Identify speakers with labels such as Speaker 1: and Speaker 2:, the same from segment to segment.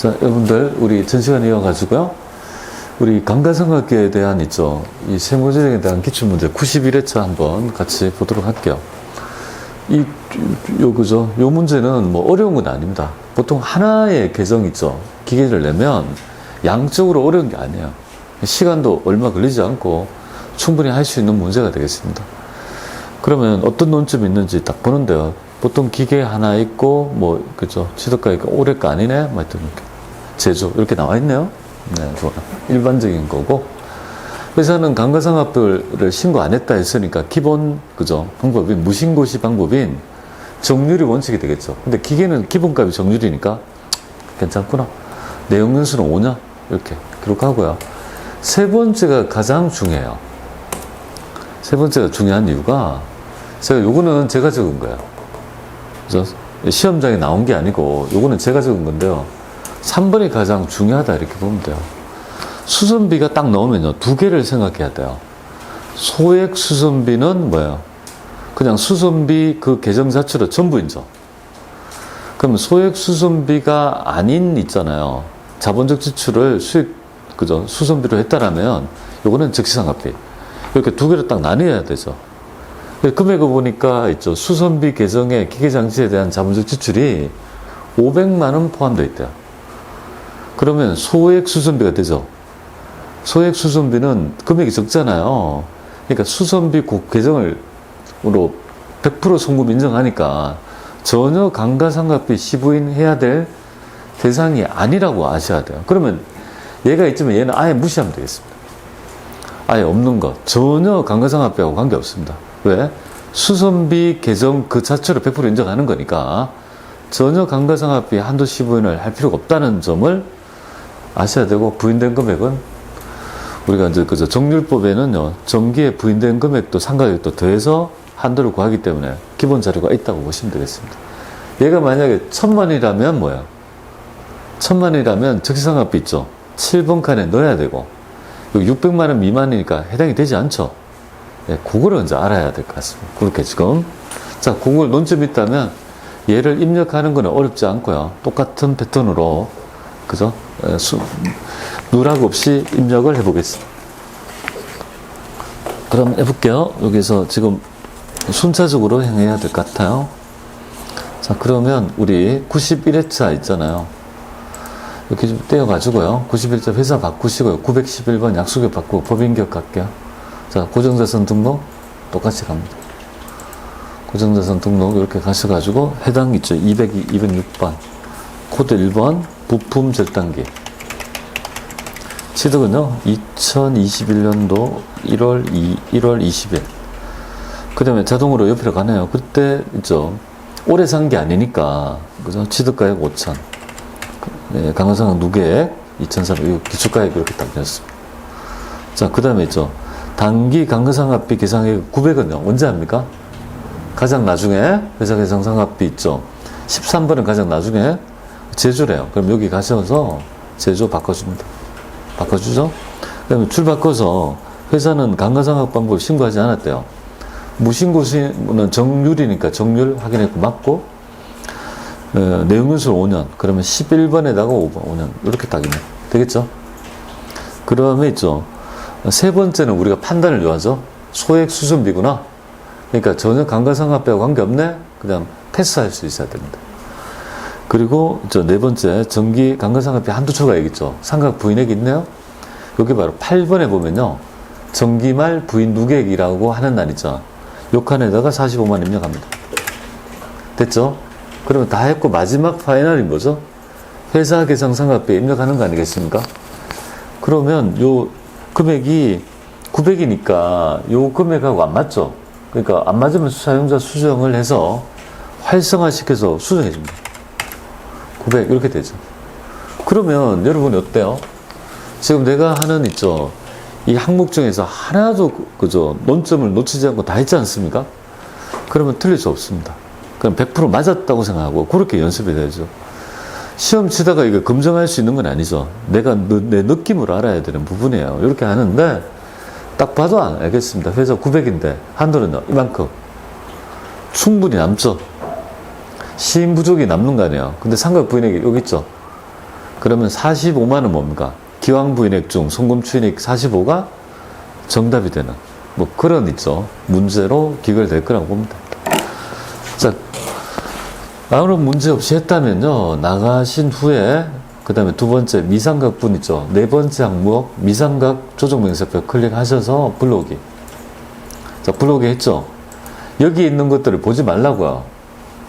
Speaker 1: 자, 여러분들, 우리 전 시간 이어가지고요. 우리 감가상각계에 대한 있죠. 이 세무조정에 대한 기출문제 91회차 한번 같이 보도록 할게요. 그죠? 요 문제는 뭐 어려운 건 아닙니다. 보통 하나의 계정 있죠. 기계를 내면 양적으로 어려운 게 아니에요. 시간도 얼마 걸리지 않고 충분히 할 수 있는 문제가 되겠습니다. 그러면 어떤 논점이 있는지 딱 보는데요. 보통 기계 하나 있고, 뭐, 그죠? 취득가 있고, 올해가 아니네? 뭐, 이렇게. 제조. 이렇게 나와 있네요. 네, 좋아. 일반적인 거고. 회사는 감가상각비를 신고 안 했다 했으니까, 기본, 그죠? 방법인, 무신고시 방법인 정률이 원칙이 되겠죠. 근데 기계는 기본값이 정률이니까, 괜찮구나. 내용연수는 5년. 이렇게 기록하고요. 세 번째가 가장 중요해요. 세 번째가 중요한 이유가, 요거는 제가 적은 거예요. 그죠? 시험장에 나온 게 아니고, 요거는 제가 적은 건데요. 3번이 가장 중요하다, 이렇게 보면 돼요. 수선비가 딱 나오면요, 두 개를 생각해야 돼요. 소액 수선비는 뭐예요? 그냥 수선비 그 계정 자체로 전부 인정. 그럼 소액 수선비가 아닌 있잖아요. 자본적 지출을 그죠? 수선비로 했다라면, 요거는 즉시상각비. 이렇게 두 개를 딱 나뉘어야 되죠. 금액을 보니까 있죠. 수선비 계정의 기계장치에 대한 자본적 지출이 500만 원 포함되어 있대요. 그러면 소액 수선비가 되죠. 소액 수선비는 금액이 적잖아요. 그러니까 수선비 계정으로 100% 송금 인정하니까 전혀 감가상각비 시부인 해야 될 대상이 아니라고 아셔야 돼요. 그러면 얘가 있지만 얘는 아예 무시하면 되겠습니다. 아예 없는 것. 전혀 감가상각비하고 관계없습니다. 왜? 수선비 계정 그 자체로 100% 인정하는 거니까 전혀 감가상각비 한도 시부인을 할 필요가 없다는 점을 아셔야 되고, 부인된 금액은 우리가 이제 그저 정률법에는요, 정기에 부인된 금액도 상가액도 더해서 한도를 구하기 때문에 기본 자료가 있다고 보시면 되겠습니다. 얘가 만약에 1000만이라면 뭐야? 1000만이라면 즉시상각비 있죠. 7번 칸에 넣어야 되고, 600만 원 미만이니까 해당이 되지 않죠. 예, 그거를 이제 알아야 될 것 같습니다. 그렇게 지금. 자, 그걸 논점이 있다면 얘를 입력하는 건 어렵지 않고요. 똑같은 패턴으로, 그죠? 누락 없이 입력을 해보겠습니다. 그럼 해볼게요. 여기서 지금 순차적으로 행해야 될 것 같아요. 자, 그러면 우리 91회차 있잖아요. 이렇게 좀 떼어가지고요. 91차 회사 바꾸시고요. 911번 약속을 바꾸고 법인 기억할게요. 자, 고정자산 등록 똑같이 갑니다. 고정자산 등록 이렇게 가셔가지고 해당 있죠. 206번 코드 1번 부품 절단기 취득은요 2021년도 1월 20일. 그 다음에 자동으로 옆으로 가네요. 그때 있죠. 오래 산 게 아니니까 그죠? 취득가액 5천, 네, 감가상각 누계액 2,400, 기초가액 이렇게 딱 되었습니다. 자, 그 다음에 있죠. 단기 감가상각비 계상액 900은요 언제 합니까? 가장 나중에 회사 계상상각비 있죠. 13번은 가장 나중에 제조래요. 그럼 여기 가셔서 제조 바꿔줍니다. 바꿔주죠. 그다음에 줄 바꿔서 회사는 감가상각 방법을 신고하지 않았대요. 무신고시는 정률이니까 정률 확인했고 맞고, 내용연수 5년. 그러면 11번에다가 5년. 이렇게 딱 있네. 되겠죠? 그 다음에 있죠. 세 번째는 우리가 판단을 요하죠. 소액 수선비구나. 그러니까 전혀 감가상각비하고 관계없네. 그냥 패스할 수 있어야 됩니다. 그리고 네 번째 정기 감가상각비 한두 초가액 있죠. 상각 부인액이 있네요. 여기 바로 8번에 보면요. 정기말 부인 누계액이라고 하는 날 있죠. 요 칸에다가 45만 입력합니다. 됐죠? 그러면 다 했고 마지막 파이널이 뭐죠? 회사 계상상각비에 입력하는 거 아니겠습니까? 그러면 요 금액이 900이니까 요 금액하고 안 맞죠? 그러니까 안 맞으면 사용자 수정을 해서 활성화시켜서 수정해 줍니다. 900 이렇게 되죠. 그러면 여러분이 어때요? 지금 내가 하는 있죠. 이 항목 중에서 하나도 그죠? 논점을 놓치지 않고 다 했지 않습니까? 그러면 틀릴 수 없습니다. 그럼 100% 맞았다고 생각하고 그렇게 연습이 되죠. 시험 치다가 이거 검증할 수 있는 건 아니죠. 내가 내 느낌으로 알아야 되는 부분이에요. 이렇게 하는데 딱 봐도 알겠습니다. 회사 900인데 한도는요 이만큼 충분히 남죠. 시인 부족이 남는 거 아니에요. 근데 상각 부인액이 여기 있죠. 그러면 45만은 뭡니까? 기왕부인액 중 송금추인액 45가 정답이 되는 뭐 그런 있죠. 문제로 기결될 거라고 봅니다. 자, 아무런 문제 없이 했다면요. 나가신 후에 그 다음에 두 번째 미삼각분 있죠. 네 번째 항목 미삼각 조정명세표 클릭하셔서 불러오기. 자, 불러오기 했죠. 여기 있는 것들을 보지 말라고요.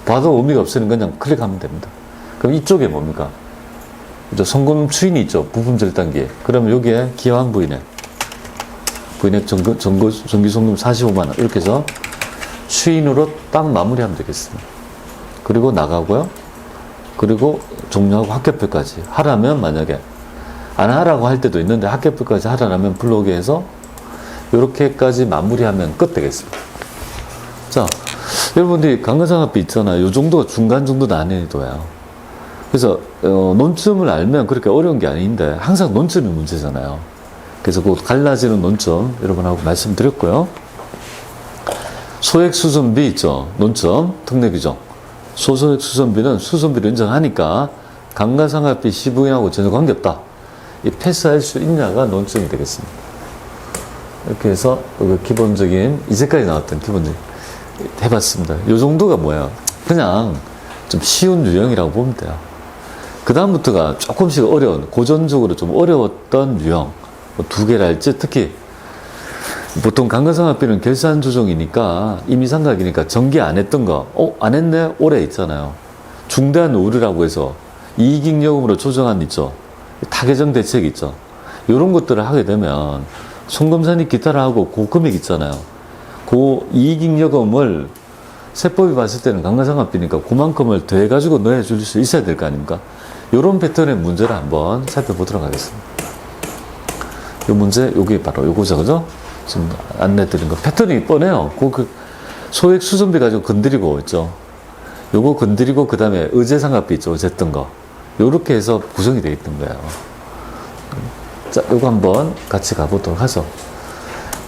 Speaker 1: 봐도 의미가 없으니까 그냥 클릭하면 됩니다. 그럼 이쪽에 뭡니까? 송금 추인이 있죠. 부품절 단계. 그러면 여기에 기왕부인액. 부인액 정기송금 45만원. 이렇게 해서 추인으로 딱 마무리하면 되겠습니다. 그리고 나가고요. 그리고 종료하고 합격표까지 하라면 만약에 안 하라고 할 때도 있는데 합격표까지 하라면 불러오게 해서 이렇게까지 마무리하면 끝 되겠습니다. 자, 여러분들이 강간상합비 있잖아요. 이 정도가 중간 정도 난이도예요. 그래서 논점을 알면 그렇게 어려운 게 아닌데 항상 논점이 문제잖아요. 그래서 그 갈라지는 논점 여러분하고 말씀드렸고요. 소액 수선비 있죠. 논점 특례 규정. 소소액 수선비는 수선비를 인정하니까 강간상합비 시부인하고 전혀 관계없다. 이 패스할 수 있냐가 논점이 되겠습니다. 이렇게 해서 기본적인 이제까지 나왔던 기본적인 해봤습니다. 이 정도가 뭐야? 그냥 좀 쉬운 유형이라고 보면 돼요. 그 다음부터가 조금씩 어려운, 고전적으로 좀 어려웠던 유형. 뭐 두 개랄지, 특히 보통 강간상합비는 결산 조정이니까 임의상각이니까 정기 안 했던 거, 안 했네? 올해 있잖아요. 중대한 오류라고 해서 이익잉여금으로 조정한 있죠. 타개정 대책 있죠. 이런 것들을 하게 되면 송금산입 기타를 하고 그 금액 있잖아요. 그 이익잉여금을 세법이 봤을 때는 강간상합비니까 그만큼을 더해가지고 넣어줄 수 있어야 될 거 아닙니까? 이런 패턴의 문제를 한번 살펴보도록 하겠습니다. 이 문제, 요게 바로 요거죠, 그죠? 지금 안내 드린 거. 패턴이 뻔해요. 그 소액 수선비 가지고 건드리고 있죠. 요거 건드리고, 그 다음에 의제상각비 있죠. 어쨌든 거. 요렇게 해서 구성이 되어 있던 거예요. 자, 요거 한번 같이 가보도록 하죠.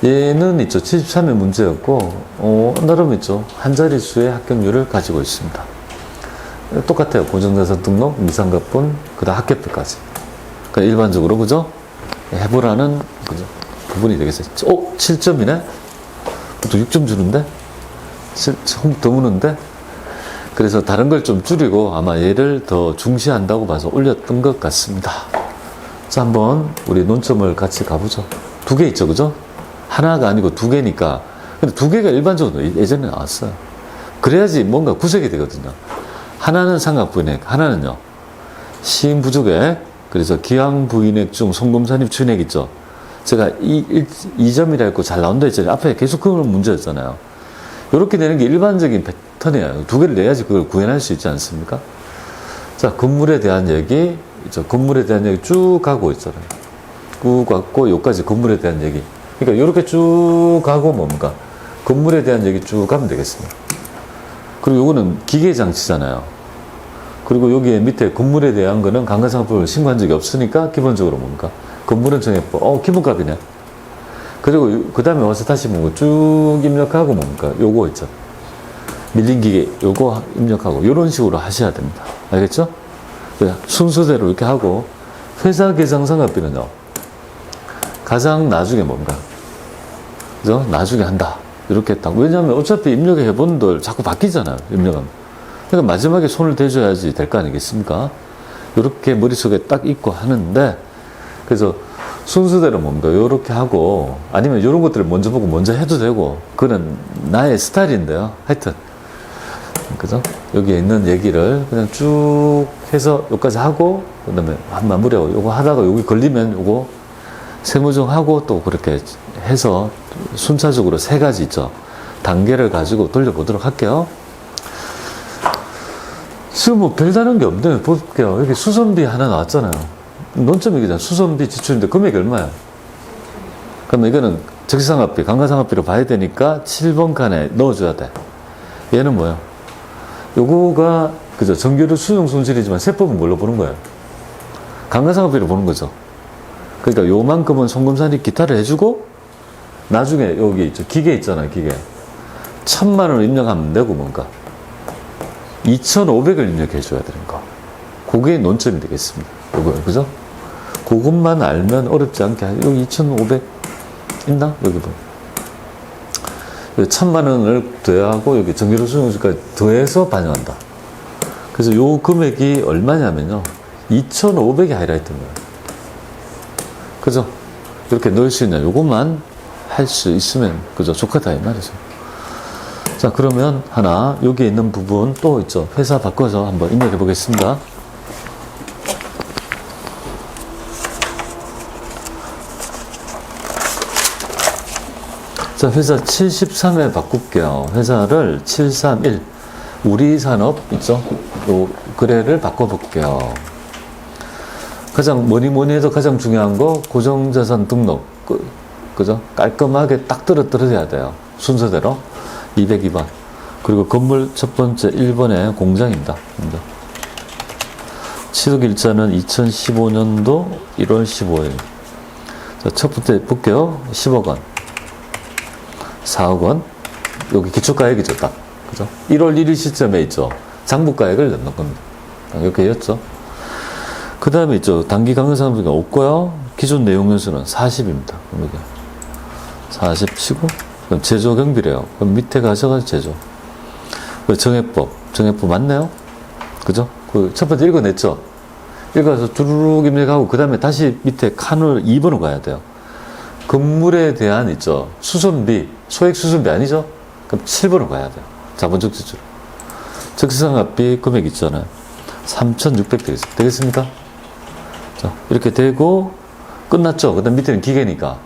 Speaker 1: 얘는 있죠. 73의 문제였고, 나름 있죠. 한 자릿수의 합격률을 가지고 있습니다. 똑같아요. 고정자산 등록, 미상각분, 그 다음 합격표까지. 그러니까 일반적으로, 그죠? 해보라는, 그죠? 부분이 되겠어요. 7점이네? 또 6점 주는데? 더 무는데? 그래서 다른 걸 좀 줄이고 아마 얘를 더 중시한다고 봐서 올렸던 것 같습니다. 자, 한번 우리 논점을 같이 가보죠. 두 개 있죠, 그죠? 하나가 아니고 두 개니까. 근데 두 개가 일반적으로 예전에 나왔어요. 그래야지 뭔가 구색이 되거든요. 하나는 상각부인액, 하나는요, 시인부족액, 그래서 기왕부인액 중 송금산입 추인액 있죠. 제가 2점이라 했고 잘 나온다 했잖아요. 앞에 계속 그런 문제였잖아요. 이렇게 되는 게 일반적인 패턴이에요. 두 개를 내야지 그걸 구현할 수 있지 않습니까? 자, 건물에 대한 얘기, 건물에 대한 얘기 쭉 가고 있잖아요. 쭉 갔고, 여기까지 건물에 대한 얘기. 그러니까 이렇게 쭉 가고 뭡니까? 건물에 대한 얘기 쭉 가면 되겠습니다. 그리고 요거는 기계장치잖아요. 그리고 여기에 밑에 건물에 대한 거는 강간상법을 신고한 적이 없으니까 기본적으로 뭡니까? 건물은 정액법. 기본값이네. 그리고 그 다음에 와서 다시 뭡니까? 쭉 입력하고 뭡니까? 요거 있죠. 밀린 기계, 요거 입력하고, 요런 식으로 하셔야 됩니다. 알겠죠? 순서대로 이렇게 하고, 회사 계상상각비는요, 가장 나중에 뭔가, 그죠? 나중에 한다. 이렇게 했다고. 왜냐하면 어차피 입력해 본들 자꾸 바뀌잖아요. 입력하면. 그러니까 마지막에 손을 대줘야지 될 거 아니겠습니까? 이렇게 머릿속에 딱 있고 하는데, 그래서 순서대로 뭡니까? 요렇게 하고, 아니면 이런 것들을 먼저 보고 먼저 해도 되고, 그건 나의 스타일인데요. 하여튼. 그죠? 여기에 있는 얘기를 그냥 쭉 해서 여기까지 하고, 그 다음에 한 마무리하고, 요거 하다가 여기 걸리면 요거 세무정하고 또 그렇게 해서 순차적으로 세 가지 있죠. 단계를 가지고 돌려보도록 할게요. 지금 뭐 별다른 게 없네요. 볼게요. 여기 수선비 하나 나왔잖아요. 논점이잖아요. 수선비 지출인데 금액이 얼마야? 그러면 이거는 적시상각비, 강간상각비로 봐야 되니까 7번 칸에 넣어줘야 돼. 얘는 뭐야? 요거가, 그죠? 정규로 수용 손실이지만 세법은 뭘로 보는 거예요? 강간상각비로 보는 거죠. 그러니까 요만큼은 송금산입 기타를 해주고, 나중에 여기 있죠. 기계 있잖아요, 기계. 1,000만 원을 입력하면 되고, 뭔가. 2,500을 입력해줘야 되는 거. 그게 논점이 되겠습니다. 요거, 그죠? 그것만 알면 어렵지 않게. 여기 2,500 있나? 여기 봐. 1,000만 원을 더하고 여기 전기료 수령료까지 더해서 반영한다. 그래서 요 금액이 얼마냐면요. 2,500이 하이라이트인 거예요. 그죠? 이렇게 넣을 수 있냐. 요것만 할 수 있으면, 그죠? 좋겠다, 이 말이죠. 자, 그러면 하나, 여기에 있는 부분 또 있죠. 회사 바꿔서 한번 입력해 보겠습니다. 자, 회사 73에 바꿀게요. 회사를 731. 우리산업 있죠? 요 거래를 바꿔볼게요. 가장 뭐니 해도 가장 중요한 거 고정자산 등록. 그죠? 깔끔하게 딱 떨어져야 돼요. 순서대로. 202번. 그리고 건물 첫 번째 1번에 공장입니다. 취득일자는 2015년도 1월 15일. 자, 첫 번째 볼게요. 10억 원. 4억 원. 여기 기초가액이죠, 딱. 그죠? 1월 1일 시점에 있죠. 장부가액을 넣는 겁니다. 이렇게 했죠. 그 다음에 있죠. 단기 강요상품이 없고요. 기존 내용연수는 40입니다. 그럼 이게 40 치고, 그럼 제조 경비래요. 그럼 밑에 가셔가지고 제조. 정액법 맞나요? 그죠? 그 첫 번째 읽어냈죠? 읽어서 두루룩 입력하고, 그 다음에 다시 밑에 칸을 2번으로 가야 돼요. 건물에 대한 있죠. 수선비, 소액 수선비 아니죠? 그럼 7번으로 가야 돼요. 자본적 지출. 적시상각비 금액 있잖아요. 3,600 되겠습니까? 자, 이렇게 되고, 끝났죠? 그 다음 밑에는 기계니까.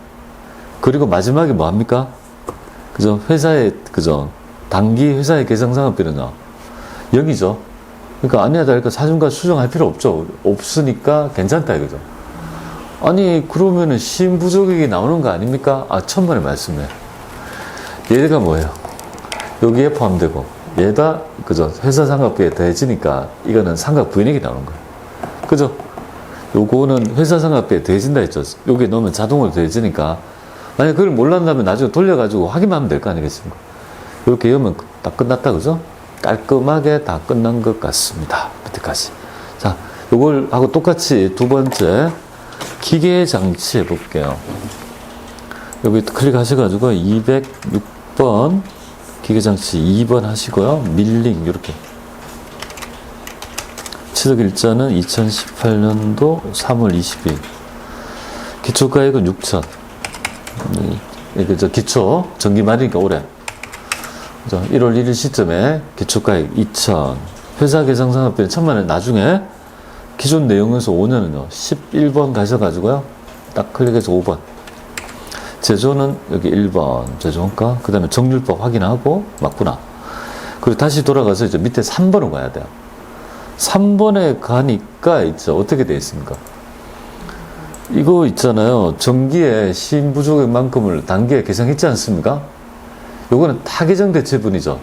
Speaker 1: 그리고 마지막에 뭐 합니까? 그죠? 회사의, 그죠? 단기 회사의 개성상각비는요. 0이죠? 그러니까 아니야, 다니까 사중과 수정할 필요 없죠? 없으니까 괜찮다, 이거죠? 아니, 그러면은 신부적액이 나오는 거 아닙니까? 아, 천만의 말씀이에요. 얘가 뭐예요? 여기에 포함되고, 얘가, 그죠? 회사 상각비에 더해지니까, 이거는 상각 부인액이 나오는 거예요. 그죠? 요거는 회사 상각비에 더해진다 했죠? 여기에 넣으면 자동으로 더해지니까, 만약 그걸 몰랐다면 나중에 돌려가지고 확인만 하면 될 거 아니겠습니까? 이렇게 하면 다 끝났다, 그죠? 깔끔하게 다 끝난 것 같습니다. 밑에까지. 자, 요걸 하고 똑같이 두 번째, 기계 장치 해볼게요. 여기 클릭하셔가지고 206번 기계 장치 2번 하시고요. 밀링 이렇게. 취득일자는 2018년도 3월 20일. 기초가액은 6천. 이게 저 기초 정기말이니까 올해. 1월 1일 시점에 기초가액 2천. 회사 개성상각비는 1,000만 원. 나중에 기존 내용에서 5년은요, 11번 가셔가지고요, 딱 클릭해서 5번. 제조는 여기 1번, 제조원가. 그 다음에 정률법 확인하고, 맞구나. 그리고 다시 돌아가서 이제 밑에 3번으로 가야 돼요. 3번에 가니까, 있죠. 어떻게 되어 있습니까? 이거 있잖아요. 전기에 신부족액만큼을 단기에 계산했지 않습니까? 요거는 타계정 대체분이죠.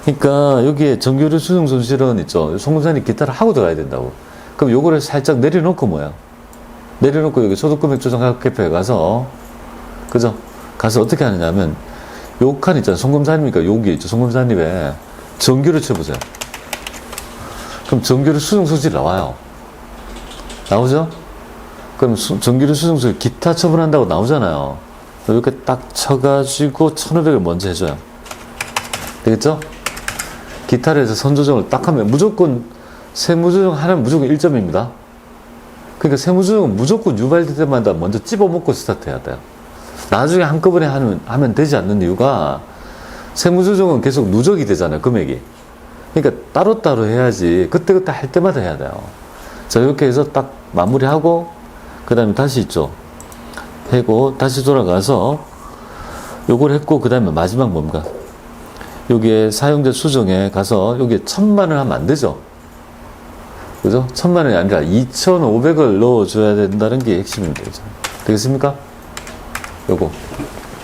Speaker 1: 그러니까 여기에 전기료 수정 손실은 있죠. 송금사님 기타를 하고 들어가야 된다고. 그럼 요거를 살짝 내려놓고 뭐야? 내려놓고 여기 소득금액 조정학개표에 가서, 그죠? 가서 어떻게 하느냐면, 요 칸 있잖아요. 송금사님이니까 여기 있죠. 송금사님에 전기료 쳐보세요. 그럼 전기료 수정 손실이 나와요. 나오죠? 그럼 전기료 수정 손실 기타 처분한다고 나오잖아요. 이렇게 딱 쳐가지고 1,500을 먼저 해줘요. 되겠죠? 기타를 해서 선조정을 딱 하면 무조건 세무조정 하나는 무조건 1점입니다. 그러니까 세무조정은 무조건 유발될 때마다 먼저 찝어먹고 스타트해야 돼요. 나중에 한꺼번에 하면 되지 않는 이유가 세무조정은 계속 누적이 되잖아요. 금액이. 그러니까 따로따로 해야지 그때그때 할 때마다 해야 돼요. 자, 이렇게 해서 딱 마무리하고 그 다음에 다시 있죠. 하고 다시 돌아가서 요걸 했고 그 다음에 마지막 뭡니까? 여기에 사용자 수정에 가서 여기에 1,000만 원 하면 안 되죠. 그죠? 1,000만 원이 아니라 2,500을 넣어줘야 된다는 게 핵심입니다. 되겠습니까? 요거.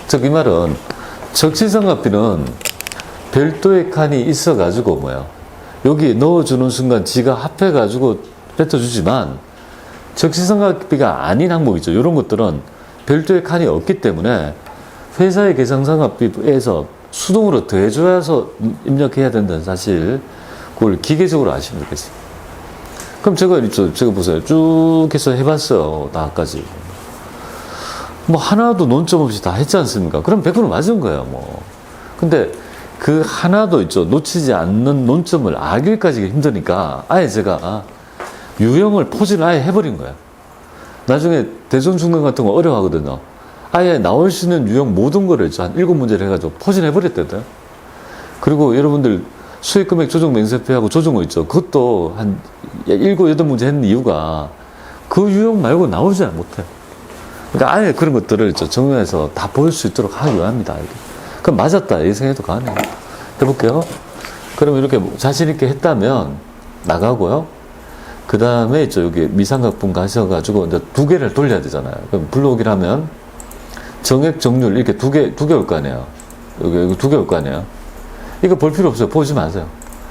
Speaker 1: 즉, 이 말은 적시상각비는 별도의 칸이 있어가지고 뭐야. 여기 넣어주는 순간 지가 합해가지고 뱉어주지만 적시상각비가 아닌 항목이죠. 이런 것들은 별도의 칸이 없기 때문에 회사의 계상상각비에서 수동으로 더해줘서 입력해야 된다는 사실, 그걸 기계적으로 아시면 좋겠습니다. 그럼 제가 보세요. 쭉 해서 해봤어요. 다까지. 뭐 하나도 논점 없이 다 했지 않습니까? 그럼 100% 맞은 거예요, 뭐. 근데 그 하나도 놓치지 않는 논점을 알기까지 힘드니까 아예 제가 유형을 포진을 아예 해버린 거예요. 나중에 대선 중간 같은 거 어려워하거든요. 아예 나올 수 있는 유형 모든 거를 한 7문제를 해가지고 포진해버렸거든요. 그리고 여러분들 수익 금액 조정 맹세표하고 조정호 있죠. 그것도 한 7, 8문제 했는 이유가 그 유형 말고 나오지 못해요. 그러니까 아예 그런 것들을 정리해서 다 보일 수 있도록 하기 위함이다. 이렇게. 그럼 맞았다. 예상해도 가능해요. 해볼게요. 그럼 이렇게 자신있게 했다면 나가고요. 그 다음에 여기 미삼각분 가셔가지고 이제 2개를 돌려야 되잖아요. 그럼 불러오기를 정액, 정률 이렇게 2개 올 거 아니에요. 여기 2개 올 거 아니에요. 이거 볼 필요 없어요. 보지 마세요.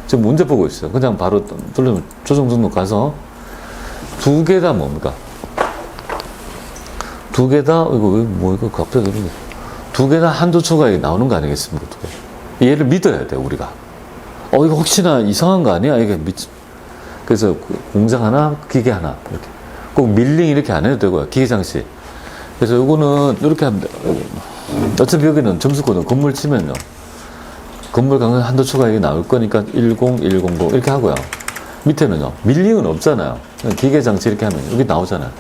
Speaker 1: 지금 문제 보고 있어요. 그냥 바로 돌리면 조정 등록 가서 2개 다 뭡니까? 2개 다, 이거 갑자기 이러네. 2개 다 한도 초과액이 나오는 거 아니겠습니까? 2개. 얘를 믿어야 돼, 우리가. 이거 혹시나 이상한 거 아니야? 이게 그래서 공장 하나, 기계 하나. 이렇게. 꼭 밀링 이렇게 안 해도 되고요. 기계 장치. 그래서 요거는 이렇게 하면 돼요. 어차피 여기는 점수코드 건물 치면요. 건물 강한 한도 초과액이 나올 거니까 10, 100 이렇게 하고요. 밑에는요. 밀링은 없잖아요. 기계 장치 이렇게 하면 여기 나오잖아요.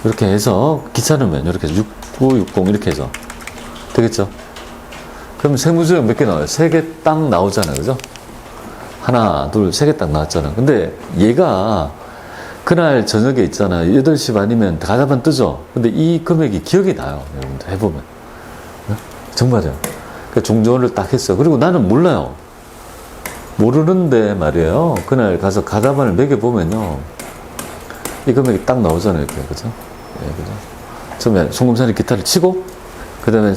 Speaker 1: 이렇게 해서 귀찮으면 이렇게 6960 이렇게 해서 되겠죠? 그럼 세무조형 몇 개 나와요? 3개 딱 나오잖아요. 그죠? 하나, 둘, 3개 딱 나왔잖아요. 근데 얘가 그날 저녁에 있잖아요. 8시 반이면 가다만 뜨죠? 근데 이 금액이 기억이 나요. 여러분들 해보면. 정말요. 그러니까 종전을 딱 했어요. 그리고 나는 몰라요. 모르는데 말이에요. 그날 가서 가다만을 매겨보면요. 이 금액이 딱 나오잖아요. 이렇게. 그죠? 예, 그죠? 처음에 송금산이 기타를 치고, 그 다음에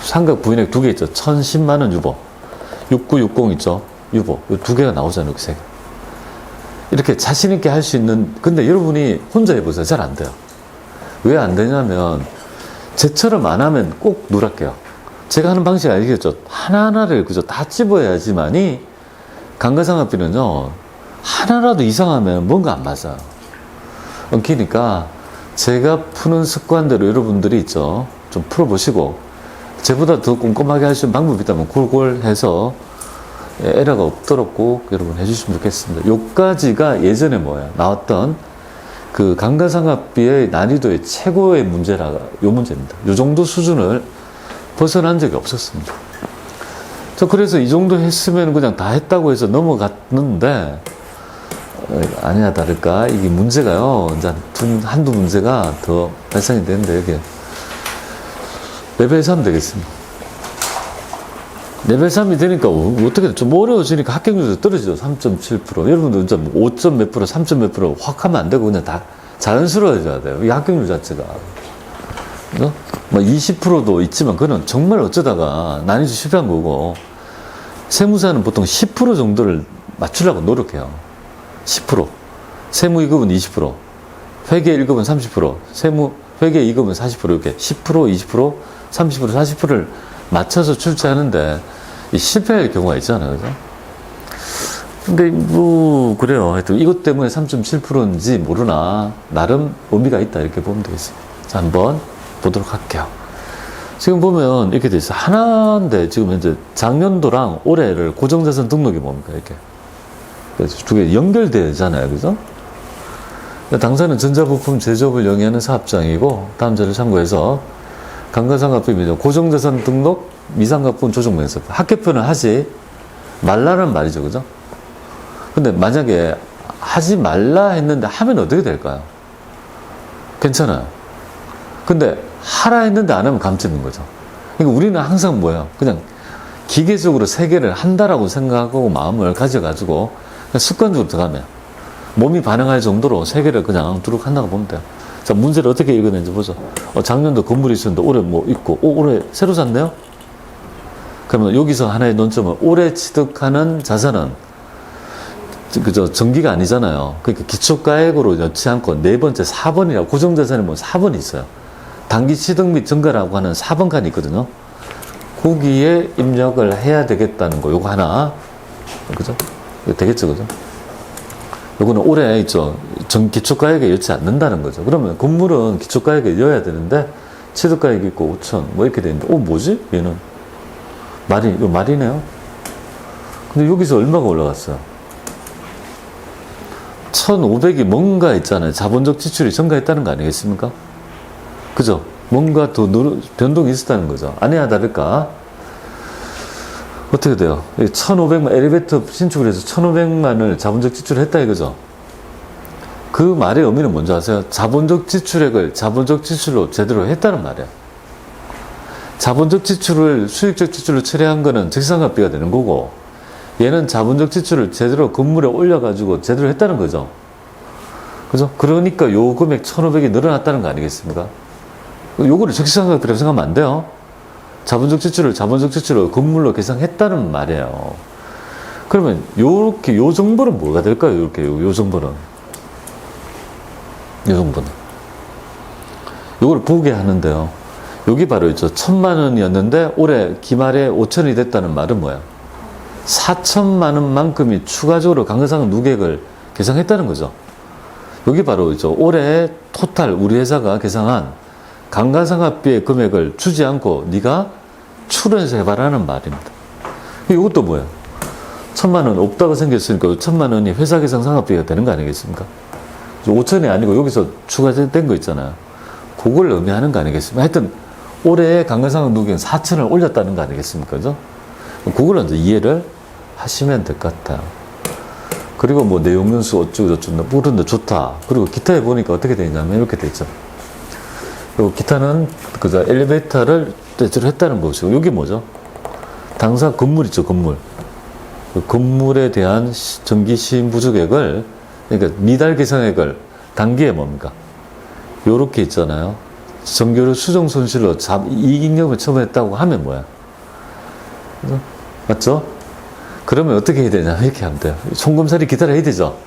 Speaker 1: 삼각 부인액 2개 있죠. 1010만원 유보. 6960 있죠. 유보. 이 2개가 나오잖아요. 이렇게 3개. 이렇게 자신있게 할 수 있는, 근데 여러분이 혼자 해보세요. 잘 안 돼요. 왜 안 되냐면, 쟤처럼 안 하면 꼭 누락해요. 제가 하는 방식 알겠죠? 하나하나를 그저 다 찝어야지만이, 감가상각비는요, 하나라도 이상하면 뭔가 안 맞아요. 엉키니까, 제가 푸는 습관대로 여러분들이 있죠. 좀 풀어보시고, 제보다 더 꼼꼼하게 할 수 있는 방법이 있다면 그걸 해서 에러가 없도록 꼭 여러분 해주시면 좋겠습니다. 요까지가 예전에 나왔던 그 감가상각비의 난이도의 최고의 문제라, 요 문제입니다. 요 정도 수준을 벗어난 적이 없었습니다. 그래서 이 정도 했으면 그냥 다 했다고 해서 넘어갔는데, 아니나 다를까, 이게 문제가요, 이제 한두 문제가 더 발생이 되는데, 여기. 레벨 3 되겠습니다. 레벨 3이 되니까, 어떻게 좀 어려워지니까 합격률도 떨어지죠. 3.7%. 여러분들 진짜 5점 몇 프로, 3점 몇 프로 확 하면 안 되고, 그냥 다 자연스러워져야 돼요. 이 합격률 자체가. 뭐 20%도 있지만, 그건 정말 어쩌다가 난이도 실패한 거고, 세무사는 보통 10% 정도를 맞추려고 노력해요. 10%. 세무 2급은 20%. 회계 1급은 30%. 회계 2급은 40%. 이렇게 10%, 20%, 30%, 40%를 맞춰서 출제하는데, 실패할 경우가 있잖아요. 그죠? 근데, 그래요. 하여튼 이것 때문에 3.7%인지 모르나, 나름 의미가 있다. 이렇게 보면 되겠습니다. 자, 한번 보도록 할게요. 지금 보면 이렇게 돼 있어요. 하나인데, 지금 현재 작년도랑 올해를 고정자산 등록이 뭡니까? 이렇게. 그래서 두 개 연결되잖아요. 그죠? 당사는 전자부품 제조업을 영위하는 사업장이고, 다음 자료를 참고해서, 감가상각비입니다. 고정자산 등록, 미상각분 조정맹세표. 합계표는 하지 말라는 말이죠. 그죠? 근데 만약에 하지 말라 했는데 하면 어떻게 될까요? 괜찮아요. 근데 하라 했는데 안 하면 감찍는 거죠. 그러니까 우리는 항상 뭐예요? 그냥 기계적으로 세 개를 한다라고 생각하고 마음을 가져가지고 그냥 습관적으로 들어가면 몸이 반응할 정도로 세 개를 그냥 두룩 한다고 보면 돼요. 자, 문제를 어떻게 읽어낸지 보죠. 작년도 건물이 있었는데 올해 뭐 있고, 올해 새로 샀네요? 그러면 여기서 하나의 논점은 올해 취득하는 자산은 그저 정기가 아니잖아요. 그러니까 기초가액으로 넣지 않고 네 번째 4번이라고 고정자산에 뭐 4번이 있어요. 단기 취득 및 증가라고 하는 4번 칸이 있거든요. 거기에 입력을 해야 되겠다는 거. 요거 하나. 그죠? 이거 되겠죠, 그죠? 요거는 올해 있죠. 기초가액에 넣지 않는다는 거죠. 그러면 건물은 기초가액에 넣어야 되는데, 취득가액이 있고 5천, 뭐 이렇게 되는데, 뭐지? 얘는. 이거 말이네요. 근데 여기서 얼마가 올라갔어요? 1,500이 뭔가 있잖아요. 자본적 지출이 증가했다는 거 아니겠습니까? 그죠? 뭔가 더 변동이 있었다는 거죠. 아니야 다를까? 어떻게 돼요? 1,500만, 엘리베이터 신축을 해서 1,500만을 자본적 지출을 했다 이거죠? 그 말의 의미는 뭔지 아세요? 자본적 지출액을 자본적 지출로 제대로 했다는 말이에요. 자본적 지출을 수익적 지출로 처리한 거는 적시상각비가 되는 거고, 얘는 자본적 지출을 제대로 건물에 올려가지고 제대로 했다는 거죠. 그죠? 그러니까 요 금액 1,500이 늘어났다는 거 아니겠습니까? 요거를 적시상각비라고 생각하면 안 돼요. 자본적 지출을 자본적 지출로 건물로 계산했다는 말이에요. 그러면 요렇게 요 정보는 뭐가 될까요? 요렇게 요 정보는. 요 정보는. 요걸 보게 하는데요. 여기 바로 있죠. 1,000만 원이었는데 올해 기말에 5천이 됐다는 말은 뭐야? 4천만 원만큼이 추가적으로 강가상각 누계액을 계상했다는 거죠. 여기 바로 있죠. 올해 토탈 우리 회사가 계상한 강가상각비의 금액을 주지 않고 네가 추론해서 해봐라는 말입니다. 이것도 뭐예요? 1,000만 원 없다고 생겼으니까 1,000만 원이 회사 계상 상각비가 되는 거 아니겠습니까? 5천이 아니고 여기서 추가된 거 있잖아요. 그걸 의미하는 거 아니겠습니까? 하여튼 올해 강가상각 누계액 4천을 올렸다는 거 아니겠습니까? 그죠? 그걸 이제 이해를 하시면 될 것 같아요. 그리고 뭐 내용연수 어쩌고저쩌고 모르는데 좋다. 그리고 기타에 보니까 어떻게 되냐면 이렇게 돼 있죠. 그리고 기타는 그저 엘리베이터를 대체로 했다는 것이고, 여기 뭐죠? 당사 건물 있죠, 건물. 그 건물에 대한 정기 시임 부족액을, 그러니까 미달 계상액을 단기에 뭡니까? 요렇게 있잖아요. 정규로 수정 손실로 이익잉여금을 처분했다고 하면 뭐야? 그죠? 맞죠? 그러면 어떻게 해야 되냐? 이렇게 하면 돼요. 총검사리 기타를 해야 되죠.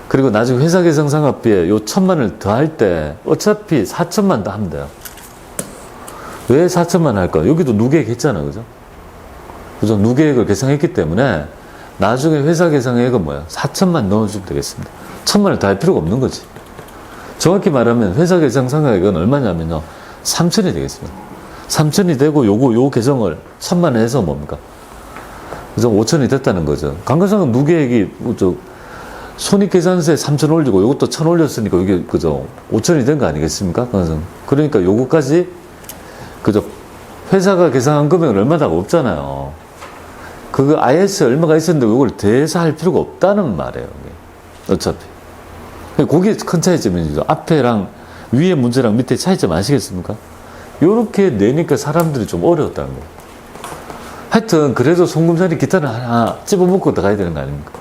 Speaker 1: 그리고 나중에 회사 계상 상각비에 요 1,000만을 더할 때 어차피 4천만 더 하면 돼요. 왜 4천만 할까? 여기도 누계액 했잖아, 그죠? 그죠? 누계액을 계상했기 때문에 나중에 회사 계상액은 뭐야? 4천만 넣어주면 되겠습니다. 1,000만을 더 할 필요가 없는 거지. 정확히 말하면 회사 계상 상각액은 얼마냐면요, 3천이 되겠습니다. 3천이 되고 요 계정을 1,000만 해서 뭡니까? 그죠? 5천이 됐다는 거죠. 강가상각 누계액이 손익계산서에 3천 올리고 요것도 1,000 올렸으니까 이게 그죠? 5천이 된 거 아니겠습니까? 그러니까 요거까지 그죠? 회사가 계산한 금액은 얼마다가 없잖아요. 그거 IS 얼마가 있었는데 요걸 대해서 할 필요가 없다는 말이에요. 어차피. 그게 큰 차이점이죠. 앞에랑 위에 문제랑 밑에 차이점 아시겠습니까? 요렇게 내니까 사람들이 좀 어려웠다는 거예요. 하여튼 그래도 송금사리 기타는 하나 찝어먹고 들어가야 되는 거 아닙니까?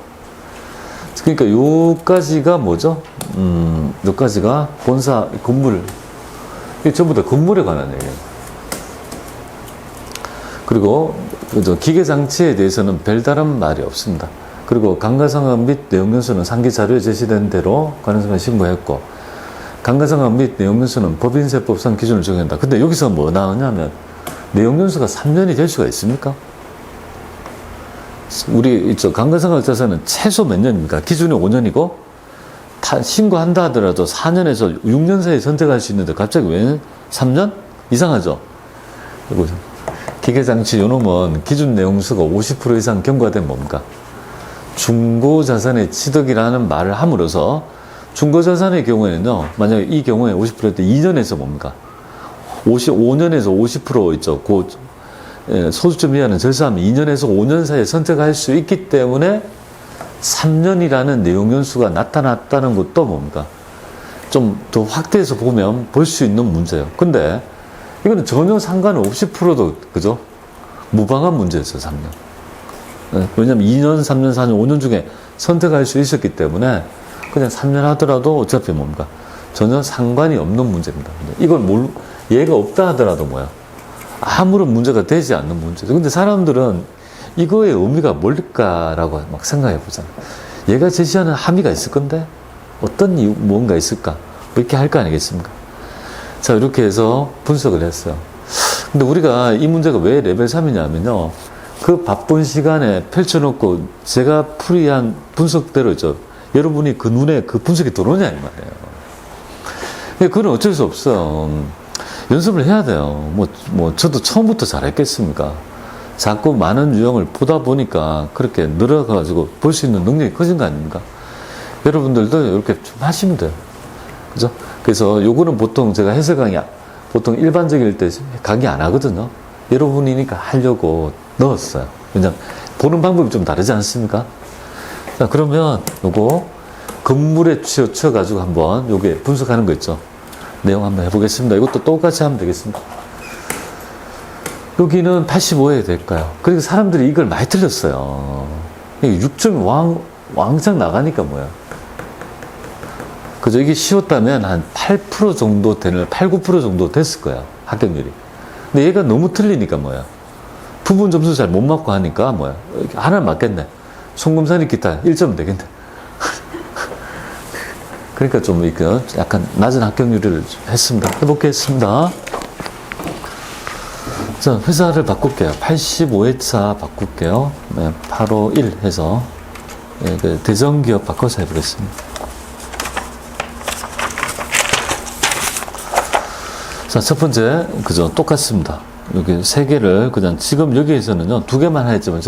Speaker 1: 그러니까 요까지가 뭐죠? 요까지가 본사 건물, 이게 전부 다 건물에 관한 얘기예요. 그리고 그죠? 기계장치에 대해서는 별다른 말이 없습니다. 그리고 강가상각 및 내용연수는 상기 자료에 제시된 대로 관행서에 신고했고, 강가상각 및 내용연수는 법인세법상 기준을 정한다. 근데 여기서 뭐 나오냐면 내용연수가 3년이 될 수가 있습니까? 우리 있죠. 강가상각 자산은 최소 몇 년입니까? 기준이 5년이고 신고한다 하더라도 4년에서 6년 사이에 선택할 수 있는데 갑자기 왜 3년? 이상하죠? 그리고 기계장치 요놈은 기준 내용수가 50% 이상 경과된 뭡니까? 중고자산의 취득이라는 말을 함으로써 중고자산의 경우에는요, 만약에 이 경우에 50%때 2년에서 뭡니까? 5년에서 50% 있죠. 소수점 이하는 절사하면 2년에서 5년 사이에 선택할 수 있기 때문에 3년이라는 내용연수가 나타났다는 것도 뭡니까? 좀 더 확대해서 보면 볼 수 있는 문제예요. 근데 이거는 전혀 상관없이 풀어도, 그죠? 무방한 문제였어요, 3년. 왜냐면 2년, 3년, 4년, 5년 중에 선택할 수 있었기 때문에 그냥 3년 하더라도 어차피 뭡니까? 전혀 상관이 없는 문제입니다. 이걸 얘가 없다 하더라도 뭐야? 아무런 문제가 되지 않는 문제죠. 근데 사람들은 이거의 의미가 뭘까라고 막 생각해 보잖아. 얘가 제시하는 함의가 있을 건데 어떤 이유, 뭔가 있을까? 뭐 이렇게 할 거 아니겠습니까? 자, 이렇게 해서 분석을 했어요. 근데 우리가 이 문제가 왜 레벨 3이냐면요. 그 바쁜 시간에 펼쳐놓고 제가 풀이한 분석대로 있죠. 여러분이 그 눈에 그 분석이 들어오냐 이 말이에요. 그건 어쩔 수 없어. 연습을 해야 돼요. 저도 처음부터 잘했겠습니까? 자꾸 많은 유형을 보다 보니까 그렇게 늘어가지고 볼 수 있는 능력이 커진 거 아닙니까? 여러분들도 이렇게 좀 하시면 돼요. 그죠? 그래서 요거는 보통 제가 해설 강의, 보통 일반적일 때 강의 안 하거든요. 여러분이니까 하려고 넣었어요. 왜냐면 보는 방법이 좀 다르지 않습니까? 자, 그러면 요거 건물에 치어가지고 한번 요게 분석하는 거 있죠. 내용 한번 해보겠습니다. 이것도 똑같이 하면 되겠습니다. 여기는 85에 될까요? 그러니까 사람들이 이걸 많이 틀렸어요. 6점이 왕창 나가니까 뭐야. 그죠? 이게 쉬웠다면 한 8% 정도 되는, 8, 9% 정도 됐을 거야. 합격률이. 근데 얘가 너무 틀리니까 뭐야. 부분 점수 잘 못 맞고 하니까 뭐야. 하나는 맞겠네. 송금산이 기타 1점 되겠네. 그러니까 좀 이렇게 약간 낮은 합격률을 했습니다. 해보겠습니다. 자, 회사를 바꿀게요. 85회차 바꿀게요. 네, 851 해서. 네, 그 대전기업 바꿔서 해보겠습니다. 자, 첫 번째, 그죠? 똑같습니다. 여기 세 개를 그냥 지금 여기에서는요, 두 개만 했지만 저는